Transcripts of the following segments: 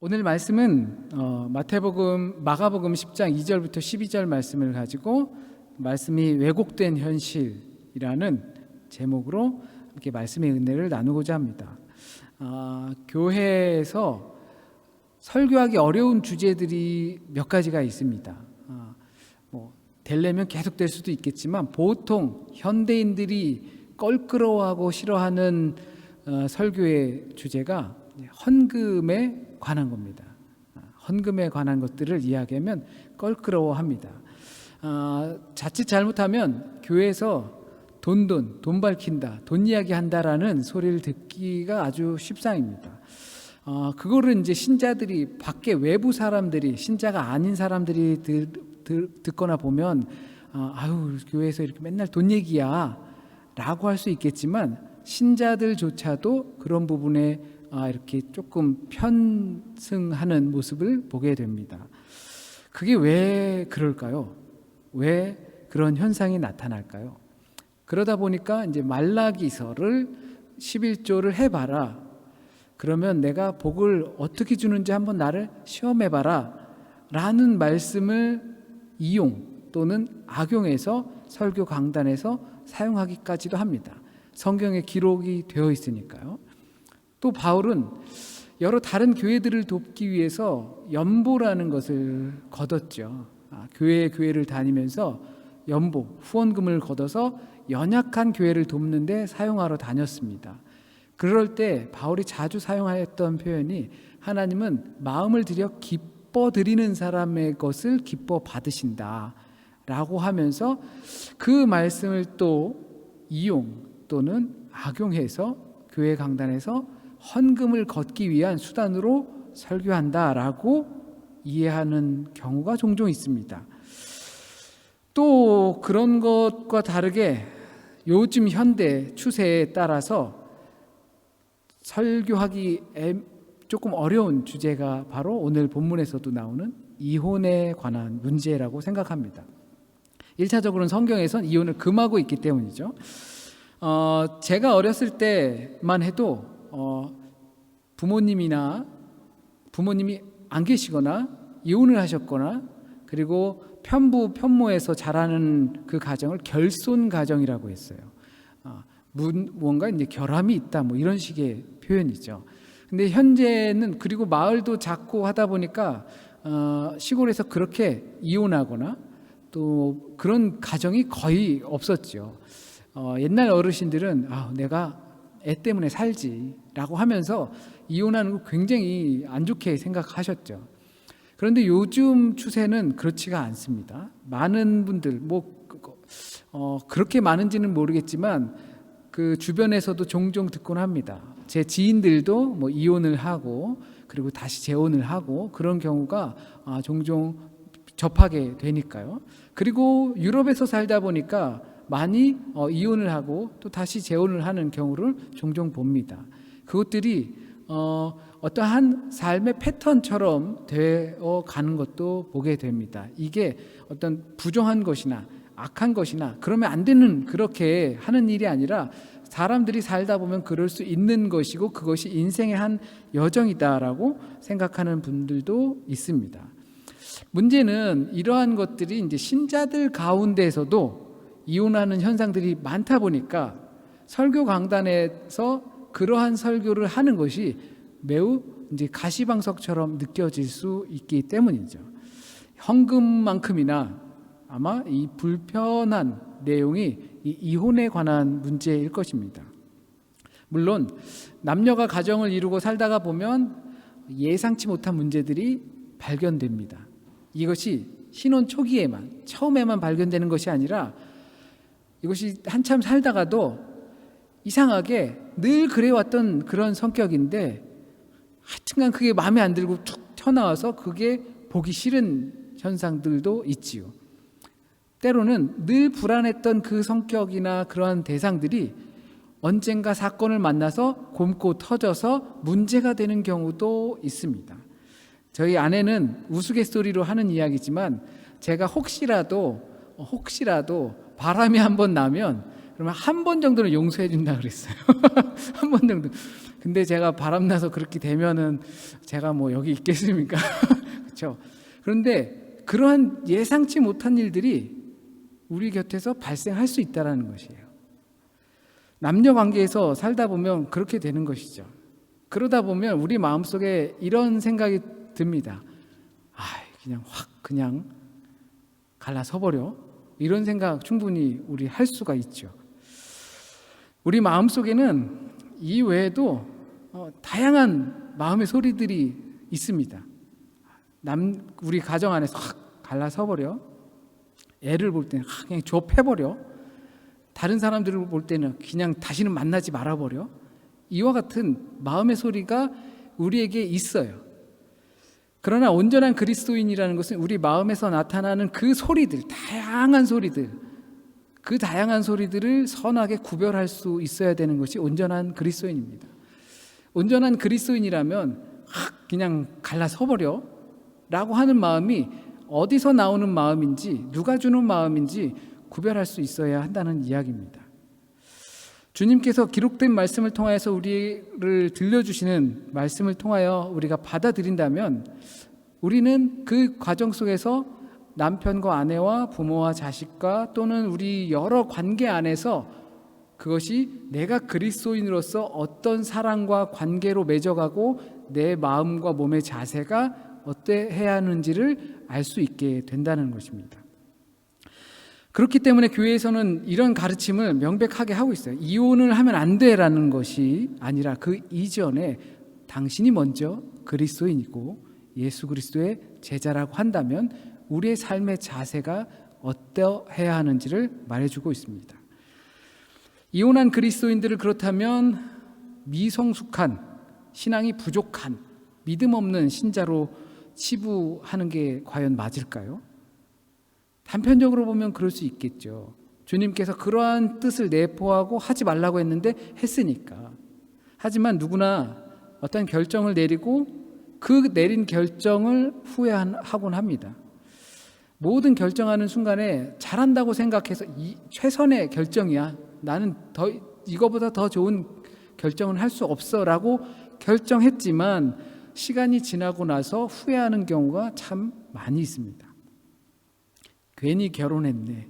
오늘 말씀은 마가복음 10장 2절부터 12절 말씀을 가지고 말씀이 왜곡된 현실이라는 제목으로 이렇게 말씀의 은혜를 나누고자 합니다. 교회에서 설교하기 어려운 주제들이 몇 가지가 있습니다. 되려면 계속 될 수도 있겠지만 보통 현대인들이 껄끄러워하고 싫어하는 설교의 주제가 헌금에 관한 겁니다. 헌금에 관한 것들을 이야기하면 껄끄러워합니다. 자칫 잘못하면 교회에서 돈 밝힌다, 돈 이야기한다라는 소리를 듣기가 아주 십상입니다. 그거를 이제 신자들이 밖에 외부 사람들이 신자가 아닌 사람들이 듣거나 보면 아유 교회에서 이렇게 맨날 돈 얘기야 라고 할 수 있겠지만 신자들조차도 그런 부분에 이렇게 조금 편승하는 모습을 보게 됩니다. 그게 왜 그럴까요? 왜 그런 현상이 나타날까요? 그러다 보니까 이제 말라기서를 11조를 해봐라. 그러면 내가 복을 어떻게 주는지 한번 나를 시험해봐라 라는 말씀을 이용 또는 악용해서 설교 강단에서 사용하기까지도 합니다. 성경에 기록이 되어 있으니까요. 또 바울은 여러 다른 교회들을 돕기 위해서 연보라는 것을 걷었죠. 교회를 다니면서 연보, 후원금을 걷어서 연약한 교회를 돕는 데 사용하러 다녔습니다. 그럴 때 바울이 자주 사용하였던 표현이 하나님은 마음을 들여 기뻐 드리는 사람의 것을 기뻐 받으신다 라고 하면서 그 말씀을 또 이용 또는 악용해서 교회 강단에서 헌금을 걷기 위한 수단으로 설교한다라고 이해하는 경우가 종종 있습니다. 또 그런 것과 다르게 요즘 현대 추세에 따라서 설교하기 조금 어려운 주제가 바로 오늘 본문에서도 나오는 이혼에 관한 문제라고 생각합니다. 1차적으로는 성경에선 이혼을 금하고 있기 때문이죠. 제가 어렸을 때만 해도 부모님이 안 계시거나 이혼을 하셨거나 그리고 편부에서 자라는 그 가정을 결손 가정이라고 했어요. 뭔가 이제 결함이 있다 뭐 이런 식의 표현이죠. 근데 현재는 그리고 마을도 작고 하다 보니까 시골에서 그렇게 이혼하거나 또 그런 가정이 거의 없었죠. 옛날 어르신들은 내가 애 때문에 살지라고 하면서 이혼하는 거 굉장히 안 좋게 생각하셨죠. 그런데 요즘 추세는 그렇지가 않습니다. 많은 분들 그렇게 많은지는 모르겠지만 그 주변에서도 종종 듣곤 합니다. 제 지인들도 이혼을 하고 그리고 다시 재혼을 하고 그런 경우가 종종 접하게 되니까요. 그리고 유럽에서 살다 보니까 많이 이혼을 하고 또 다시 재혼을 하는 경우를 종종 봅니다. 그것들이 어떠한 삶의 패턴처럼 되어 가는 것도 보게 됩니다. 이게 어떤 부정한 것이나 악한 것이나 그러면 안 되는 그렇게 하는 일이 아니라 사람들이 살다 보면 그럴 수 있는 것이고 그것이 인생의 한 여정이다라고 생각하는 분들도 있습니다. 문제는 이러한 것들이 이제 신자들 가운데에서도 이혼하는 현상들이 많다 보니까 설교 강단에서 그러한 설교를 하는 것이 매우 이제 가시방석처럼 느껴질 수 있기 때문이죠. 헌금만큼이나 아마 이 불편한 내용이 이 이혼에 관한 문제일 것입니다. 물론 남녀가 가정을 이루고 살다가 보면 예상치 못한 문제들이 발견됩니다. 이것이 신혼 초기에만 처음에만 발견되는 것이 아니라 이것이 한참 살다가도 이상하게 늘 그래왔던 그런 성격인데 하여튼간 그게 마음에 안 들고 툭 튀어나와서 그게 보기 싫은 현상들도 있지요. 때로는 늘 불안했던 그 성격이나 그러한 대상들이 언젠가 사건을 만나서 곪고 터져서 문제가 되는 경우도 있습니다. 저희 아내는 우스갯소리로 하는 이야기지만 제가 혹시라도 바람이 한 번 나면 그러면 한 번 정도는 용서해 준다 그랬어요. 한 번 정도. 근데 제가 바람나서 그렇게 되면은 제가 뭐 여기 있겠습니까? 그렇죠? 그런데 그러한 예상치 못한 일들이 우리 곁에서 발생할 수 있다는 것이에요. 남녀 관계에서 살다 보면 그렇게 되는 것이죠. 그러다 보면 우리 마음속에 이런 생각이 듭니다. 그냥 확 그냥 갈라서 버려. 이런 생각 충분히 우리 할 수가 있죠. 우리 마음속에는 이 외에도 다양한 마음의 소리들이 있습니다. 우리 가정 안에서 확 갈라서 버려. 애를 볼 때는 그냥 좁혀버려. 다른 사람들을 볼 때는 그냥 다시는 만나지 말아버려. 이와 같은 마음의 소리가 우리에게 있어요. 그러나 온전한 그리스도인이라는 것은 우리 마음에서 나타나는 그 소리들, 다양한 소리들, 그 다양한 소리들을 선하게 구별할 수 있어야 되는 것이 온전한 그리스도인입니다. 온전한 그리스도인이라면 그냥 갈라서버려 라고 하는 마음이 어디서 나오는 마음인지, 누가 주는 마음인지 구별할 수 있어야 한다는 이야기입니다. 주님께서 기록된 말씀을 통하여서 우리를 들려주시는 말씀을 통하여 우리가 받아들인다면 우리는 그 과정 속에서 남편과 아내와 부모와 자식과 또는 우리 여러 관계 안에서 그것이 내가 그리스도인으로서 어떤 사랑과 관계로 맺어가고 내 마음과 몸의 자세가 어때해야 하는지를 알 수 있게 된다는 것입니다. 그렇기 때문에 교회에서는 이런 가르침을 명백하게 하고 있어요. 이혼을 하면 안 돼라는 것이 아니라 그 이전에 당신이 먼저 그리스도인이고 예수 그리스도의 제자라고 한다면 우리의 삶의 자세가 어떠해야 하는지를 말해주고 있습니다. 이혼한 그리스도인들을 그렇다면 미성숙한, 신앙이 부족한, 믿음 없는 신자로 치부하는 게 과연 맞을까요? 단편적으로 보면 그럴 수 있겠죠. 주님께서 그러한 뜻을 내포하고 하지 말라고 했는데 했으니까. 하지만 누구나 어떤 결정을 내리고 그 내린 결정을 후회하곤 합니다. 모든 결정하는 순간에 잘한다고 생각해서 최선의 결정이야. 나는 이거보다 더 좋은 결정을 할 수 없어 라고 결정했지만 시간이 지나고 나서 후회하는 경우가 참 많이 있습니다. 괜히 결혼했네.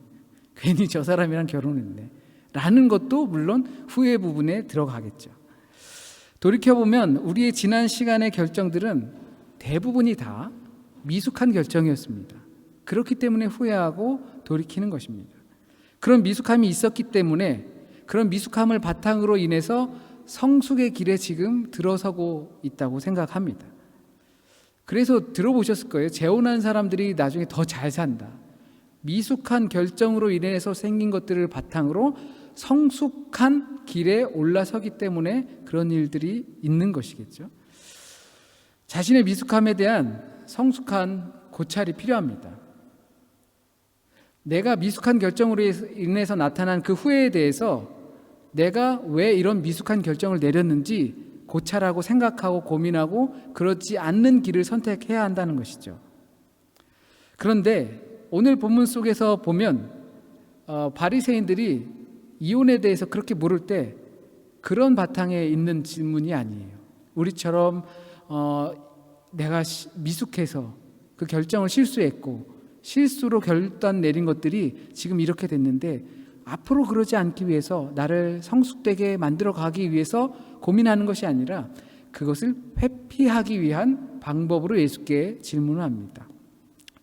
괜히 저 사람이랑 결혼했네. 라는 것도 물론 후회 부분에 들어가겠죠. 돌이켜보면 우리의 지난 시간의 결정들은 대부분이 다 미숙한 결정이었습니다. 그렇기 때문에 후회하고 돌이키는 것입니다. 그런 미숙함이 있었기 때문에 그런 미숙함을 바탕으로 인해서 성숙의 길에 지금 들어서고 있다고 생각합니다. 그래서 들어보셨을 거예요. 재혼한 사람들이 나중에 더 잘 산다. 미숙한 결정으로 인해서 생긴 것들을 바탕으로 성숙한 길에 올라서기 때문에 그런 일들이 있는 것이겠죠. 자신의 미숙함에 대한 성숙한 고찰이 필요합니다. 내가 미숙한 결정으로 인해서 나타난 그 후회에 대해서 내가 왜 이런 미숙한 결정을 내렸는지 고찰하고 생각하고 고민하고 그렇지 않는 길을 선택해야 한다는 것이죠. 그런데 오늘 본문 속에서 보면 바리새인들이 이혼에 대해서 그렇게 물을 때 그런 바탕에 있는 질문이 아니에요. 우리처럼 내가 미숙해서 그 결정을 실수했고 실수로 결단 내린 것들이 지금 이렇게 됐는데 앞으로 그러지 않기 위해서 나를 성숙되게 만들어 가기 위해서 고민하는 것이 아니라 그것을 회피하기 위한 방법으로 예수께 질문을 합니다.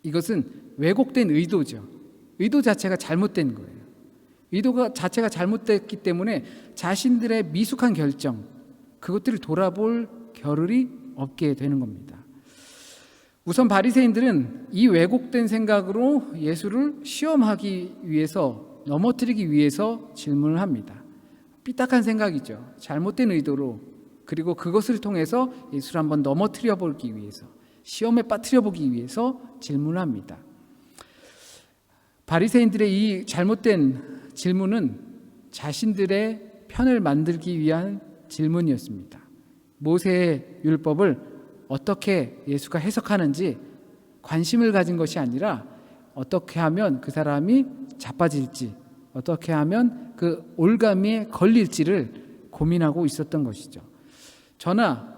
이것은 왜곡된 의도죠. 의도 자체가 잘못된 거예요. 의도가 자체가 잘못됐기 때문에 자신들의 미숙한 결정, 그것들을 돌아볼 겨를이 없게 되는 겁니다. 우선 바리새인들은 이 왜곡된 생각으로 예수를 시험하기 위해서, 넘어뜨리기 위해서 질문을 합니다. 삐딱한 생각이죠. 잘못된 의도로, 그리고 그것을 통해서 예수를 한번 넘어뜨려 보기 위해서, 시험에 빠뜨려 보기 위해서 질문을 합니다. 바리새인들의 이 잘못된 질문은 자신들의 편을 만들기 위한 질문이었습니다. 모세의 율법을 어떻게 예수가 해석하는지 관심을 가진 것이 아니라 어떻게 하면 그 사람이 자빠질지, 어떻게 하면 그 올가미에 걸릴지를 고민하고 있었던 것이죠. 저나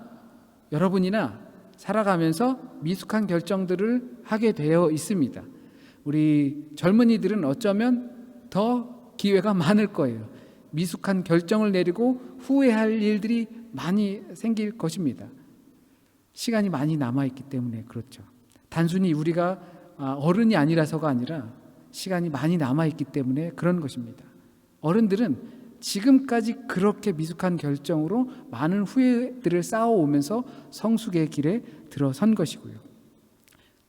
여러분이나 살아가면서 미숙한 결정들을 하게 되어 있습니다. 우리 젊은이들은 어쩌면 더 기회가 많을 거예요. 미숙한 결정을 내리고 후회할 일들이 많이 생길 것입니다. 시간이 많이 남아있기 때문에 그렇죠. 단순히 우리가 어른이 아니라서가 아니라 시간이 많이 남아있기 때문에 그런 것입니다. 어른들은 지금까지 그렇게 미숙한 결정으로 많은 후회들을 쌓아오면서 성숙의 길에 들어선 것이고요.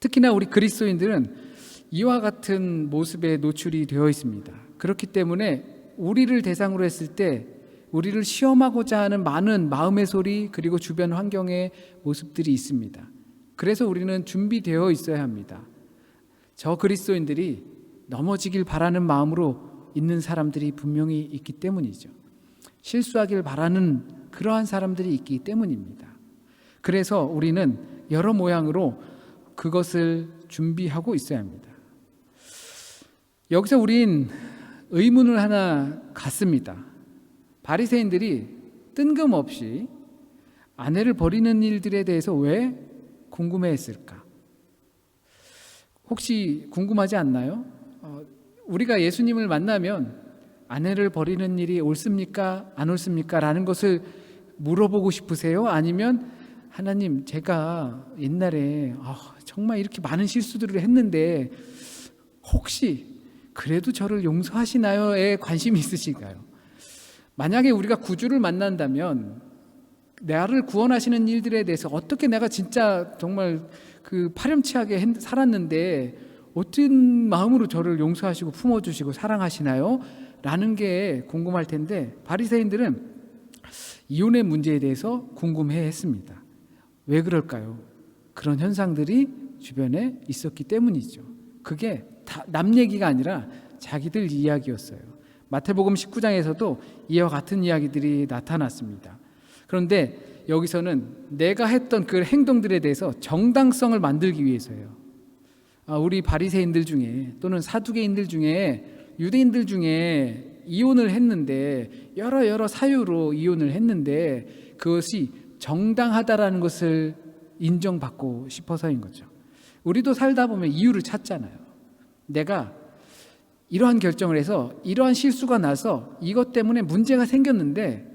특히나 우리 그리스도인들은 이와 같은 모습에 노출이 되어 있습니다. 그렇기 때문에 우리를 대상으로 했을 때 우리를 시험하고자 하는 많은 마음의 소리 그리고 주변 환경의 모습들이 있습니다. 그래서 우리는 준비되어 있어야 합니다. 저 그리스도인들이 넘어지길 바라는 마음으로 있는 사람들이 분명히 있기 때문이죠. 실수하길 바라는 그러한 사람들이 있기 때문입니다. 그래서 우리는 여러 모양으로 그것을 준비하고 있어야 합니다. 여기서 우린 의문을 하나 갖습니다. 바리새인들이 뜬금없이 아내를 버리는 일들에 대해서 왜 궁금해했을까? 혹시 궁금하지 않나요? 우리가 예수님을 만나면 아내를 버리는 일이 옳습니까? 안 옳습니까? 라는 것을 물어보고 싶으세요? 아니면 하나님, 제가 옛날에 정말 이렇게 많은 실수들을 했는데 혹시 그래도 저를 용서하시나요?에 관심이 있으실까요? 만약에 우리가 구주를 만난다면 나를 구원하시는 일들에 대해서 어떻게 내가 진짜 정말 그 파렴치하게 살았는데 어떤 마음으로 저를 용서하시고 품어주시고 사랑하시나요? 라는 게 궁금할 텐데 바리새인들은 이혼의 문제에 대해서 궁금해했습니다. 왜 그럴까요? 그런 현상들이 주변에 있었기 때문이죠. 그게 남 얘기가 아니라 자기들 이야기였어요. 마태복음 19장에서도 이와 같은 이야기들이 나타났습니다. 그런데 여기서는 내가 했던 그 행동들에 대해서 정당성을 만들기 위해서요. 우리 바리새인들 중에 또는 사두개인들 중에 유대인들 중에 이혼을 했는데 여러 사유로 이혼을 했는데 그것이 정당하다라는 것을 인정받고 싶어서인 거죠. 우리도 살다 보면 이유를 찾잖아요. 내가 이러한 결정을 해서 이러한 실수가 나서 이것 때문에 문제가 생겼는데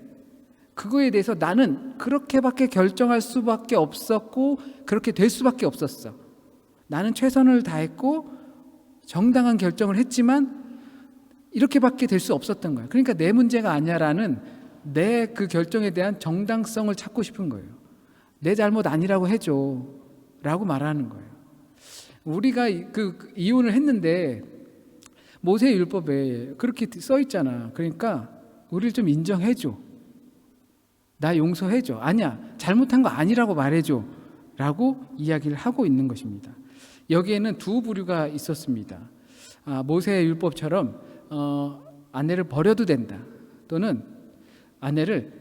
그거에 대해서 나는 그렇게밖에 결정할 수밖에 없었고 그렇게 될 수밖에 없었어. 나는 최선을 다했고 정당한 결정을 했지만 이렇게밖에 될 수 없었던 거예요. 그러니까 내 문제가 아니야라는 내 그 결정에 대한 정당성을 찾고 싶은 거예요. 내 잘못 아니라고 해줘 라고 말하는 거예요. 우리가 그 이혼을 했는데 모세 율법에 그렇게 써 있잖아. 그러니까 우리를 좀 인정해줘. 나 용서해줘. 아니야, 잘못한 거 아니라고 말해줘 라고 이야기를 하고 있는 것입니다. 여기에는 두 부류가 있었습니다. 모세의 율법처럼 아내를 버려도 된다 또는 아내를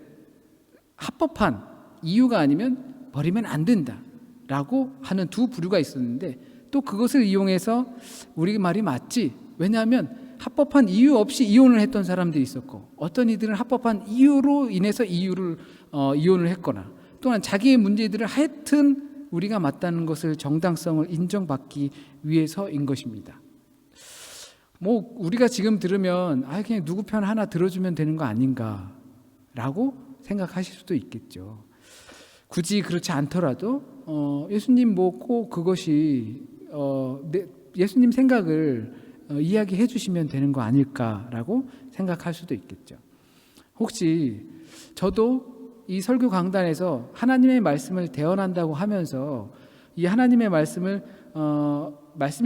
합법한 이유가 아니면 버리면 안 된다 라고 하는 두 부류가 있었는데 또 그것을 이용해서 우리 말이 맞지, 왜냐하면 합법한 이유 없이 이혼을 했던 사람들이 있었고 어떤 이들은 합법한 이유로 인해서 이혼을 했거나 또한 자기의 문제들을 하여튼 우리가 맞다는 것을 정당성을 인정받기 위해서인 것입니다. 우리가 지금 들으면 그냥 누구 편 하나 들어주면 되는 거 아닌가라고 생각하실 수도 있겠죠. 굳이 그렇지 않더라도 예수님 꼭 그것이 예수님 생각을 이야기해 주시면 되는 거 아닐까라고 생각할 수도 있겠죠. 혹시 저도 이 설교 강단에서 하나님의 말씀을 대언한다고 하면서 이 하나님의 말씀에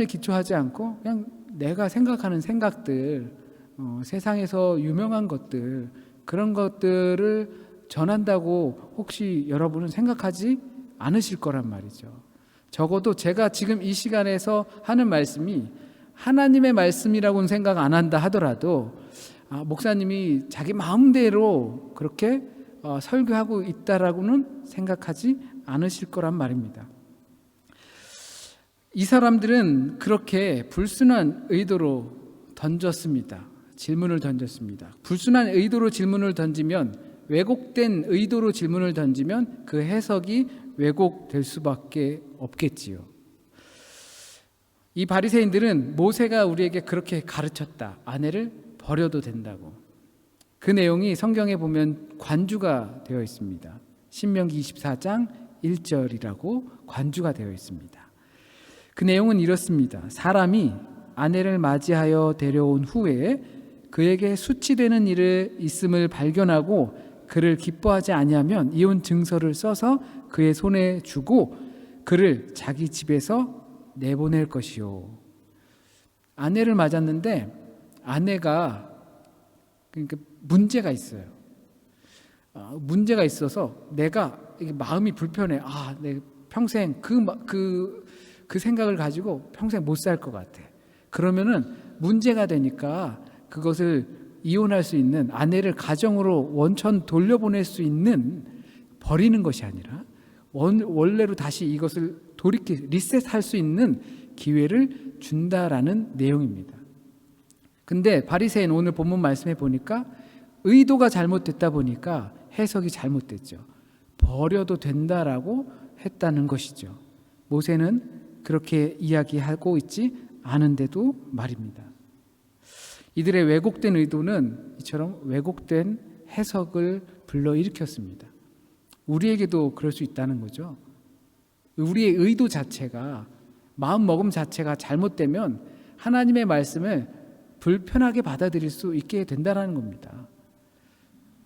기초하지 않고 그냥 내가 생각하는 생각들, 세상에서 유명한 것들, 그런 것들을 전한다고 혹시 여러분은 생각하지 않으실 거란 말이죠. 적어도 제가 지금 이 시간에서 하는 말씀이 하나님의 말씀이라고는 생각 안 한다 하더라도 목사님이 자기 마음대로 그렇게 설교하고 있다라고는 생각하지 않으실 거란 말입니다. 이 사람들은 그렇게 불순한 의도로 질문을 던졌습니다. 불순한 의도로 질문을 던지면 왜곡된 의도로 질문을 던지면 그 해석이 왜곡될 수밖에 없겠지요. 이 바리새인들은 모세가 우리에게 그렇게 가르쳤다. 아내를 버려도 된다고. 그 내용이 성경에 보면 관주가 되어 있습니다. 신명기 24장 1절이라고 관주가 되어 있습니다. 그 내용은 이렇습니다. 사람이 아내를 맞이하여 데려온 후에 그에게 수치되는 일이 있음을 발견하고 그를 기뻐하지 아니하면 이혼 증서를 써서 그의 손에 주고 그를 자기 집에서 내보낼 것이요. 아내를 맞았는데 아내가 그러니까 문제가 있어요. 문제가 있어서 내가 마음이 불편해. 내 평생 그 생각을 가지고 평생 못 살 것 같아. 그러면은 문제가 되니까 그것을 이혼할 수 있는, 아내를 가정으로 원천 돌려보낼 수 있는, 버리는 것이 아니라 원래로 다시 이것을 리셋할 수 있는 기회를 준다라는 내용입니다. 근데 바리새인 오늘 본문 말씀에 보니까 의도가 잘못됐다 보니까 해석이 잘못됐죠. 버려도 된다라고 했다는 것이죠. 모세는 그렇게 이야기하고 있지 않은데도 말입니다. 이들의 왜곡된 의도는 이처럼 왜곡된 해석을 불러일으켰습니다. 우리에게도 그럴 수 있다는 거죠. 우리의 의도 자체가, 마음먹음 자체가 잘못되면 하나님의 말씀을 불편하게 받아들일 수 있게 된다는 겁니다.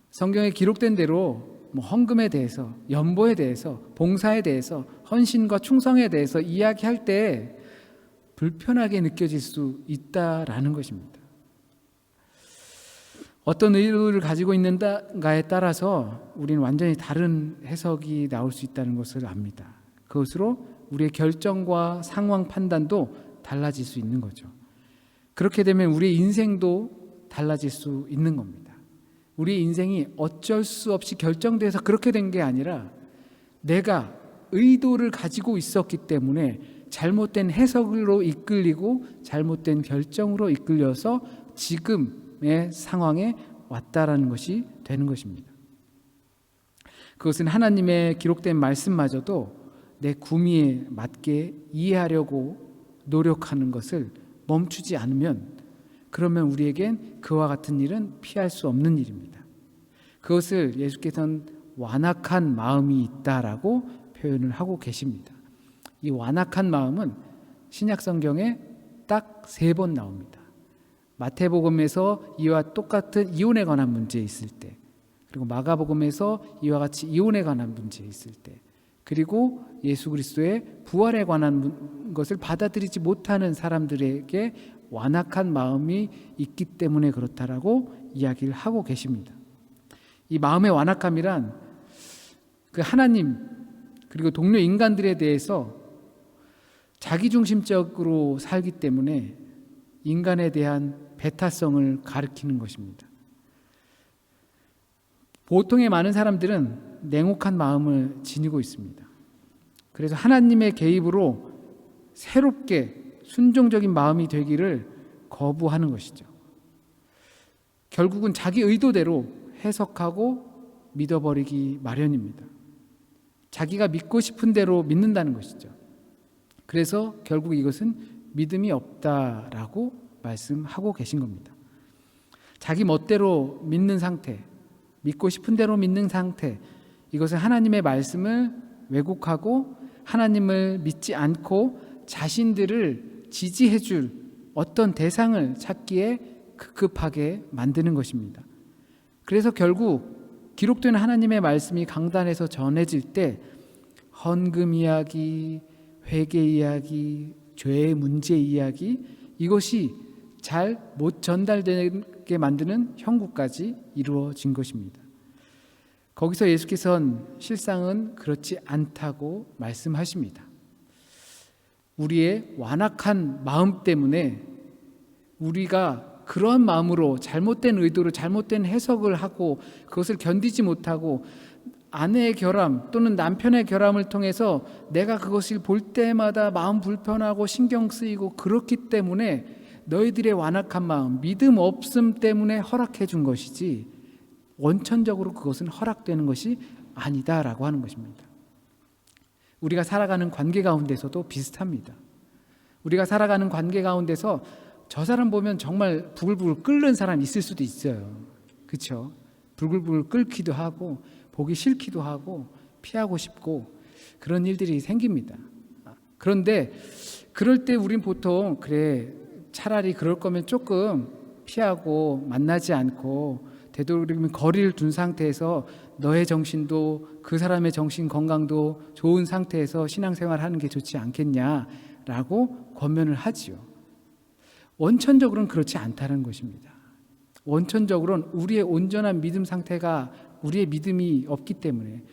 성경에 기록된 대로 헌금에 대해서, 연보에 대해서, 봉사에 대해서, 헌신과 충성에 대해서 이야기할 때 불편하게 느껴질 수 있다라는 것입니다. 어떤 의도를 가지고 있는가에 따라서 우리는 완전히 다른 해석이 나올 수 있다는 것을 압니다. 그것으로 우리의 결정과 상황 판단도 달라질 수 있는 거죠. 그렇게 되면 우리의 인생도 달라질 수 있는 겁니다. 우리의 인생이 어쩔 수 없이 결정돼서 그렇게 된 게 아니라 내가 의도를 가지고 있었기 때문에 잘못된 해석으로 이끌리고 잘못된 결정으로 이끌려서 지금의 상황에 왔다라는 것이 되는 것입니다. 그것은 하나님의 기록된 말씀마저도 내 구미에 맞게 이해하려고 노력하는 것을 멈추지 않으면, 그러면 우리에겐 그와 같은 일은 피할 수 없는 일입니다. 그것을 예수께서는 완악한 마음이 있다라고 표현을 하고 계십니다. 이 완악한 마음은 신약 성경에 딱 3번 나옵니다. 마태복음에서 이와 똑같은 이혼에 관한 문제에 있을 때, 그리고 마가복음에서 이와 같이 이혼에 관한 문제에 있을 때, 그리고 예수 그리스도의 부활에 관한 것을 받아들이지 못하는 사람들에게 완악한 마음이 있기 때문에 그렇다라고 이야기를 하고 계십니다. 이 마음의 완악함이란 그 하나님 그리고 동료 인간들에 대해서 자기중심적으로 살기 때문에 인간에 대한 배타성을 가리키는 것입니다. 보통의 많은 사람들은 냉혹한 마음을 지니고 있습니다. 그래서 하나님의 개입으로 새롭게 순종적인 마음이 되기를 거부하는 것이죠. 결국은 자기 의도대로 해석하고 믿어버리기 마련입니다. 자기가 믿고 싶은 대로 믿는다는 것이죠. 그래서 결국 이것은 믿음이 없다라고 말씀하고 계신 겁니다. 자기 멋대로 믿는 상태, 믿고 싶은 대로 믿는 상태, 이것은 하나님의 말씀을 왜곡하고 하나님을 믿지 않고 자신들을 지지해 줄 어떤 대상을 찾기에 급급하게 만드는 것입니다. 그래서 결국 기록된 하나님의 말씀이 강단에서 전해질 때 헌금 이야기, 회개 이야기, 죄의 문제 이야기, 이것이 잘 못 전달되게 만드는 형국까지 이루어진 것입니다. 거기서 예수께서는 실상은 그렇지 않다고 말씀하십니다. 우리의 완악한 마음 때문에 우리가 그런 마음으로 잘못된 의도로 잘못된 해석을 하고 그것을 견디지 못하고 아내의 결함 또는 남편의 결함을 통해서 내가 그것을 볼 때마다 마음 불편하고 신경 쓰이고 그렇기 때문에 너희들의 완악한 마음, 믿음 없음 때문에 허락해 준 것이지 원천적으로 그것은 허락되는 것이 아니다라고 하는 것입니다. 우리가 살아가는 관계 가운데서도 비슷합니다. 우리가 살아가는 관계 가운데서 저 사람 보면 정말 부글부글 끓는 사람 있을 수도 있어요. 그렇죠? 부글부글 끓기도 하고 보기 싫기도 하고 피하고 싶고 그런 일들이 생깁니다. 그런데 그럴 때 우린 보통 그래 차라리 그럴 거면 조금 피하고 만나지 않고 되도록이면 거리를 둔 상태에서 너의 정신도 그 사람의 정신 건강도 좋은 상태에서 신앙생활 하는 게 좋지 않겠냐라고 권면을 하지요. 원천적으로는 그렇지 않다는 것입니다. 원천적으로는 우리의 온전한 믿음 상태가 우리의 믿음이 없기 때문에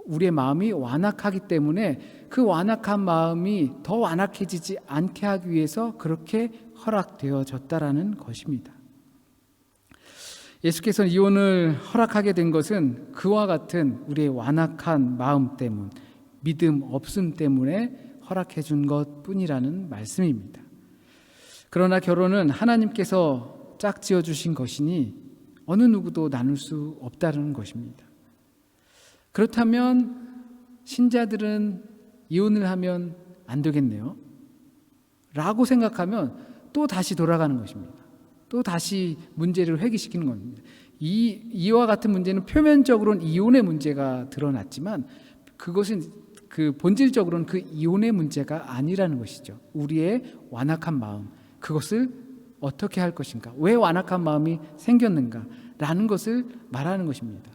우리의 마음이 완악하기 때문에 그 완악한 마음이 더 완악해지지 않게 하기 위해서 그렇게 허락되어졌다라는 것입니다. 예수께서 이혼을 허락하게 된 것은 그와 같은 우리의 완악한 마음 때문, 믿음 없음 때문에 허락해 준 것뿐이라는 말씀입니다. 그러나 결혼은 하나님께서 짝지어 주신 것이니 어느 누구도 나눌 수 없다는 것입니다. 그렇다면 신자들은 이혼을 하면 안 되겠네요 라고 생각하면 또 다시 돌아가는 것입니다. 또 다시 문제를 회귀시키는 겁니다. 이와 같은 문제는 표면적으로는 이혼의 문제가 드러났지만 그것은 그 본질적으로는 그 이혼의 문제가 아니라는 것이죠. 우리의 완악한 마음, 그것을 어떻게 할 것인가, 왜 완악한 마음이 생겼는가 라는 것을 말하는 것입니다.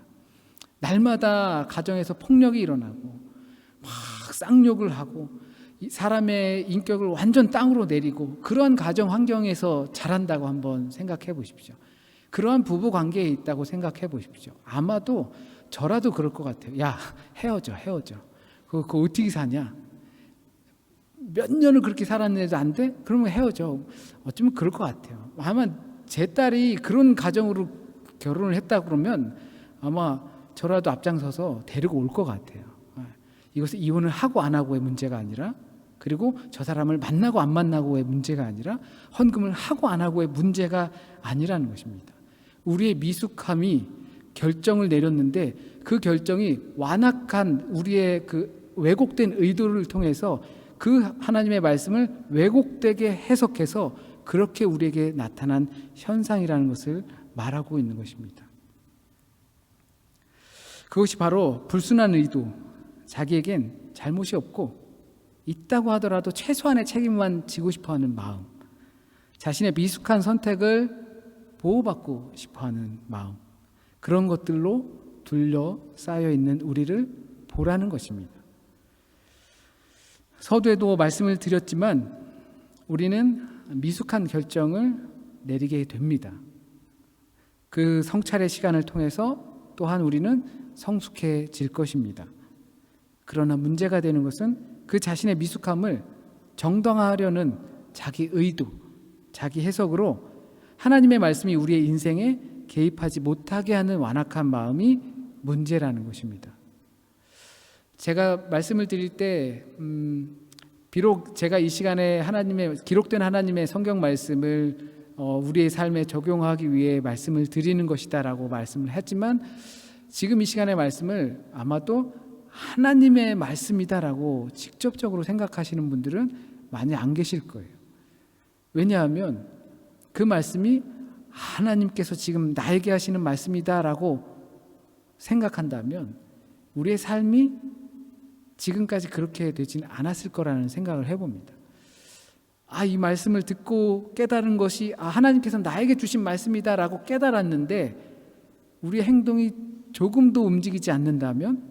날마다 가정에서 폭력이 일어나고 막 쌍욕을 하고 사람의 인격을 완전 땅으로 내리고 그러한 가정 환경에서 자란다고 한번 생각해 보십시오. 그러한 부부 관계에 있다고 생각해 보십시오. 아마도 저라도 그럴 것 같아요. 야, 헤어져. 그거 어떻게 사냐? 몇 년을 그렇게 살았는데도 안 돼? 그러면 헤어져. 어쩌면 그럴 것 같아요. 아마 제 딸이 그런 가정으로 결혼을 했다 그러면 아마 저라도 앞장서서 데리고 올 것 같아요. 이것은 이혼을 하고 안 하고의 문제가 아니라, 그리고 저 사람을 만나고 안 만나고의 문제가 아니라, 헌금을 하고 안 하고의 문제가 아니라는 것입니다. 우리의 미숙함이 결정을 내렸는데 그 결정이 완악한 우리의 그 왜곡된 의도를 통해서 그 하나님의 말씀을 왜곡되게 해석해서 그렇게 우리에게 나타난 현상이라는 것을 말하고 있는 것입니다. 그것이 바로 불순한 의도, 자기에겐 잘못이 없고 있다고 하더라도 최소한의 책임만 지고 싶어하는 마음, 자신의 미숙한 선택을 보호받고 싶어하는 마음, 그런 것들로 둘러싸여 있는 우리를 보라는 것입니다. 서두에도 말씀을 드렸지만 우리는 미숙한 결정을 내리게 됩니다. 그 성찰의 시간을 통해서 또한 우리는 성숙해질 것입니다. 그러나 문제가 되는 것은 그 자신의 미숙함을 정당화하려는 자기 의도, 자기 해석으로 하나님의 말씀이 우리의 인생에 개입하지 못하게 하는 완악한 마음이 문제라는 것입니다. 제가 말씀을 드릴 때 비록 제가 이 시간에 기록된 하나님의 성경 말씀을 우리의 삶에 적용하기 위해 말씀을 드리는 것이다라고 말씀을 했지만, 지금 이 시간의 말씀을 아마도 하나님의 말씀이다라고 직접적으로 생각하시는 분들은 많이 안 계실 거예요. 왜냐하면 그 말씀이 하나님께서 지금 나에게 하시는 말씀이다라고 생각한다면 우리의 삶이 지금까지 그렇게 되진 않았을 거라는 생각을 해봅니다. 이 말씀을 듣고 깨달은 것이 하나님께서 나에게 주신 말씀이다라고 깨달았는데 우리의 행동이 조금도 움직이지 않는다면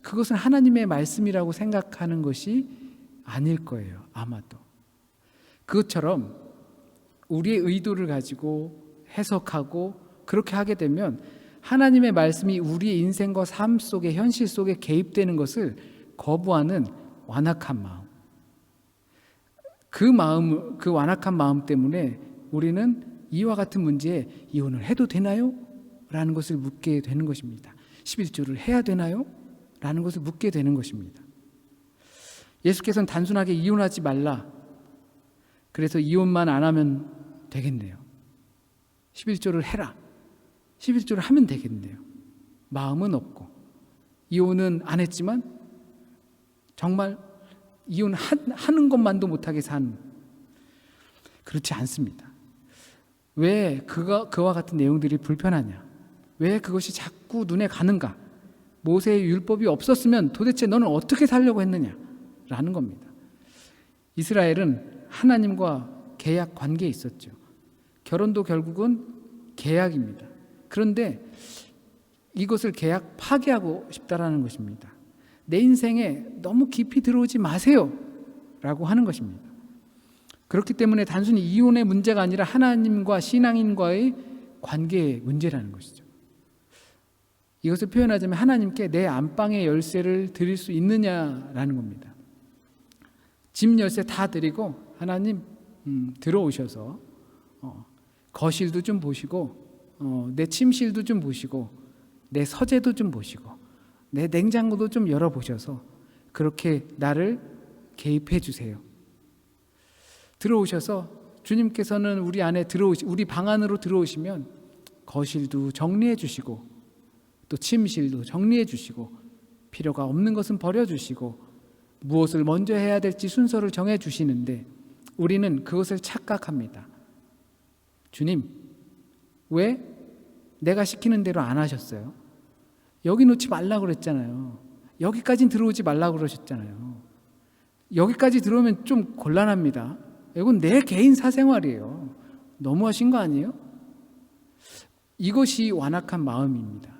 그것은 하나님의 말씀이라고 생각하는 것이 아닐 거예요. 아마도. 그것처럼 우리의 의도를 가지고 해석하고 그렇게 하게 되면 하나님의 말씀이 우리의 인생과 삶 속에, 현실 속에 개입되는 것을 거부하는 완악한 마음, 그 완악한 마음 때문에 우리는 이와 같은 문제에 이혼을 해도 되나요? 라는 것을 묻게 되는 것입니다. 11조를 해야 되나요? 라는 것을 묻게 되는 것입니다. 예수께서는 단순하게 이혼하지 말라, 그래서 이혼만 안 하면 되겠네요. 11조를 해라, 11조를 하면 되겠네요. 마음은 없고 이혼은 안 했지만 정말 이혼하는 것만도 못하게 산. 그렇지 않습니다. 왜 그와 같은 내용들이 불편하냐? 왜 그것이 자꾸 눈에 가는가? 모세의 율법이 없었으면 도대체 너는 어떻게 살려고 했느냐? 라는 겁니다. 이스라엘은 하나님과 계약 관계에 있었죠. 결혼도 결국은 계약입니다. 그런데 이것을 계약 파기하고 싶다라는 것입니다. 내 인생에 너무 깊이 들어오지 마세요 라고 하는 것입니다. 그렇기 때문에 단순히 이혼의 문제가 아니라 하나님과 신앙인과의 관계의 문제라는 것이죠. 이것을 표현하자면 하나님께 내 안방의 열쇠를 드릴 수 있느냐라는 겁니다. 집 열쇠 다 드리고 하나님 들어오셔서 거실도 좀 보시고 내 침실도 좀 보시고 내 서재도 좀 보시고 내 냉장고도 좀 열어보셔서 그렇게 나를 개입해 주세요. 들어오셔서 주님께서는 우리 안에 우리 방 안으로 들어오시면 거실도 정리해 주시고 또 침실도 정리해 주시고 필요가 없는 것은 버려 주시고 무엇을 먼저 해야 될지 순서를 정해 주시는데 우리는 그것을 착각합니다. 주님, 왜 내가 시키는 대로 안 하셨어요? 여기 놓지 말라고 그랬잖아요. 여기까지는 들어오지 말라고 그러셨잖아요. 여기까지 들어오면 좀 곤란합니다. 이건 내 개인 사생활이에요. 너무하신 거 아니에요? 이것이 완악한 마음입니다.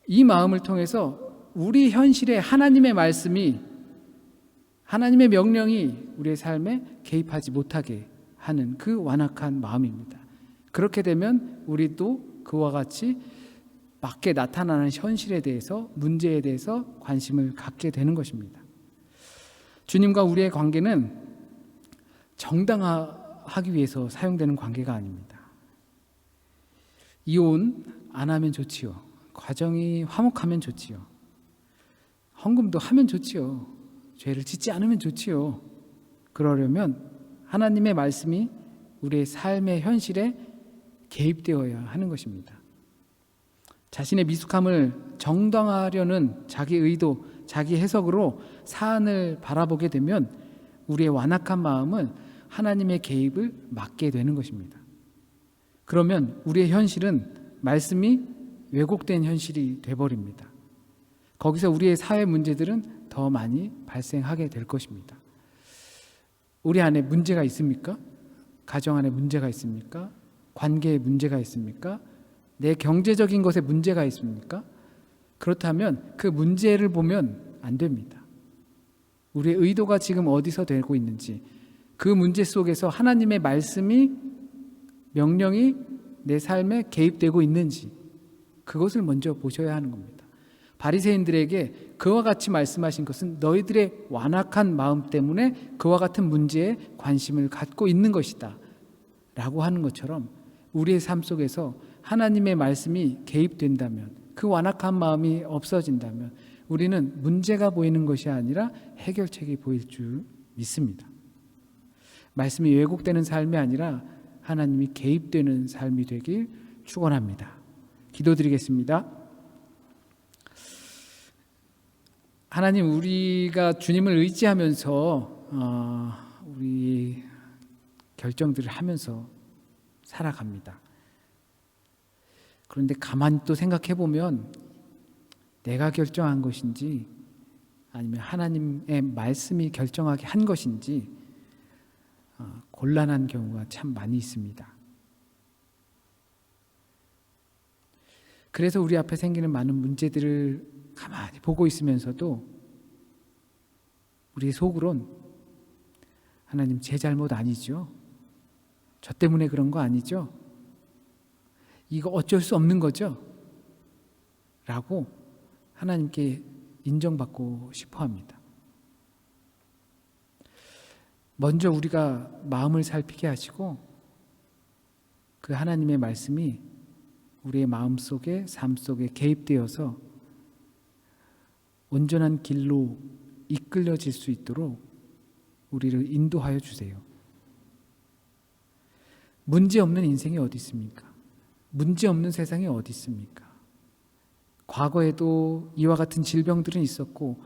이 마음을 통해서 우리 현실에 하나님의 말씀이, 하나님의 명령이 우리의 삶에 개입하지 못하게 하는 그 완악한 마음입니다. 그렇게 되면 우리도 그와 같이 밖에 나타나는 현실에 대해서, 문제에 대해서 관심을 갖게 되는 것입니다. 주님과 우리의 관계는 정당화하기 위해서 사용되는 관계가 아닙니다. 이혼 안 하면 좋지요. 과정이 화목하면 좋지요. 헌금도 하면 좋지요. 죄를 짓지 않으면 좋지요. 그러려면 하나님의 말씀이 우리의 삶의 현실에 개입되어야 하는 것입니다. 자신의 미숙함을 정당화하려는 자기 의도, 자기 해석으로 사안을 바라보게 되면 우리의 완악한 마음은 하나님의 개입을 막게 되는 것입니다. 그러면 우리의 현실은 말씀이 왜곡된 현실이 되어버립니다. 거기서 우리의 사회 문제들은 더 많이 발생하게 될 것입니다. 우리 안에 문제가 있습니까? 가정 안에 문제가 있습니까? 관계에 문제가 있습니까? 내 경제적인 것에 문제가 있습니까? 그렇다면 그 문제를 보면 안 됩니다. 우리의 의도가 지금 어디서 되고 있는지, 그 문제 속에서 하나님의 말씀이, 명령이 내 삶에 개입되고 있는지 그것을 먼저 보셔야 하는 겁니다. 바리새인들에게 그와 같이 말씀하신 것은 너희들의 완악한 마음 때문에 그와 같은 문제에 관심을 갖고 있는 것이다 라고 하는 것처럼 우리의 삶 속에서 하나님의 말씀이 개입된다면, 그 완악한 마음이 없어진다면 우리는 문제가 보이는 것이 아니라 해결책이 보일 줄 믿습니다. 말씀이 왜곡되는 삶이 아니라 하나님이 개입되는 삶이 되길 축원합니다. 기도드리겠습니다. 하나님, 우리가 주님을 의지하면서 우리 결정들을 하면서 살아갑니다. 그런데 가만히 또 생각해 보면 내가 결정한 것인지 아니면 하나님의 말씀이 결정하게 한 것인지 곤란한 경우가 참 많이 있습니다. 그래서 우리 앞에 생기는 많은 문제들을 가만히 보고 있으면서도 우리 속으론 하나님, 제 잘못 아니죠? 저 때문에 그런 거 아니죠? 이거 어쩔 수 없는 거죠? 라고 하나님께 인정받고 싶어 합니다. 먼저 우리가 마음을 살피게 하시고 그 하나님의 말씀이 우리의 마음 속에, 삶 속에 개입되어서 온전한 길로 이끌려질 수 있도록 우리를 인도하여 주세요. 문제 없는 인생이 어디 있습니까? 문제 없는 세상이 어디 있습니까? 과거에도 이와 같은 질병들은 있었고,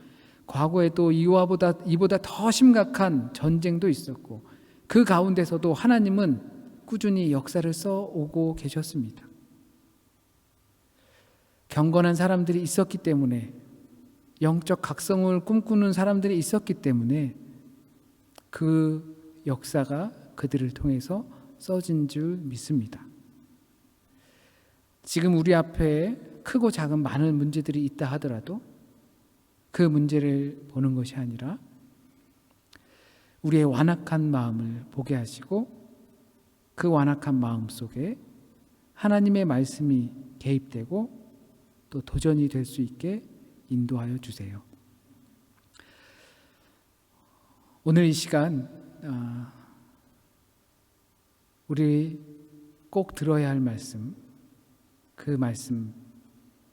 과거에도 이보다 더 심각한 전쟁도 있었고, 그 가운데서도 하나님은 꾸준히 역사를 써오고 계셨습니다. 경건한 사람들이 있었기 때문에, 영적 각성을 꿈꾸는 사람들이 있었기 때문에 그 역사가 그들을 통해서 써진 줄 믿습니다. 지금 우리 앞에 크고 작은 많은 문제들이 있다 하더라도 그 문제를 보는 것이 아니라 우리의 완악한 마음을 보게 하시고, 그 완악한 마음 속에 하나님의 말씀이 개입되고 또 도전이 될 수 있게 인도하여 주세요. 오늘 이 시간 우리 꼭 들어야 할 말씀, 그 말씀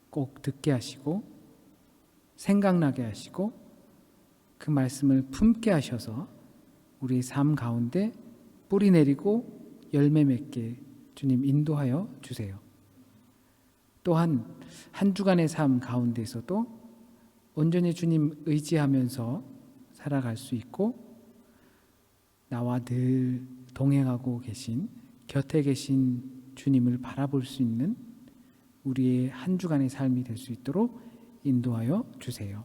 꼭 듣게 하시고 생각나게 하시고 그 말씀을 품게 하셔서 우리 삶 가운데 뿌리 내리고 열매 맺게 주님 인도하여 주세요. 또한 한 주간의 삶 가운데서도 온전히 주님 의지하면서 살아갈 수 있고, 나와 늘 동행하고 계신, 곁에 계신 주님을 바라볼 수 있는 우리의 한 주간의 삶이 될 수 있도록 인도하여 주세요.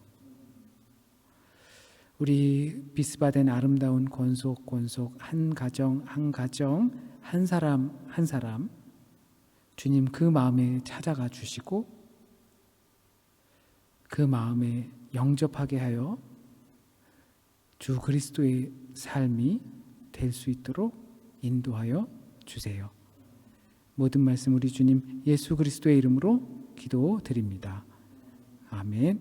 우리 비스바된 아름다운 권속 한 가정 한 사람 주님 그 마음에 찾아가 주시고 그 마음에 영접하게 하여 주 그리스도의 삶이 될 수 있도록 인도하여 주세요. 모든 말씀 우리 주님 예수 그리스도의 이름으로 기도드립니다. 아멘.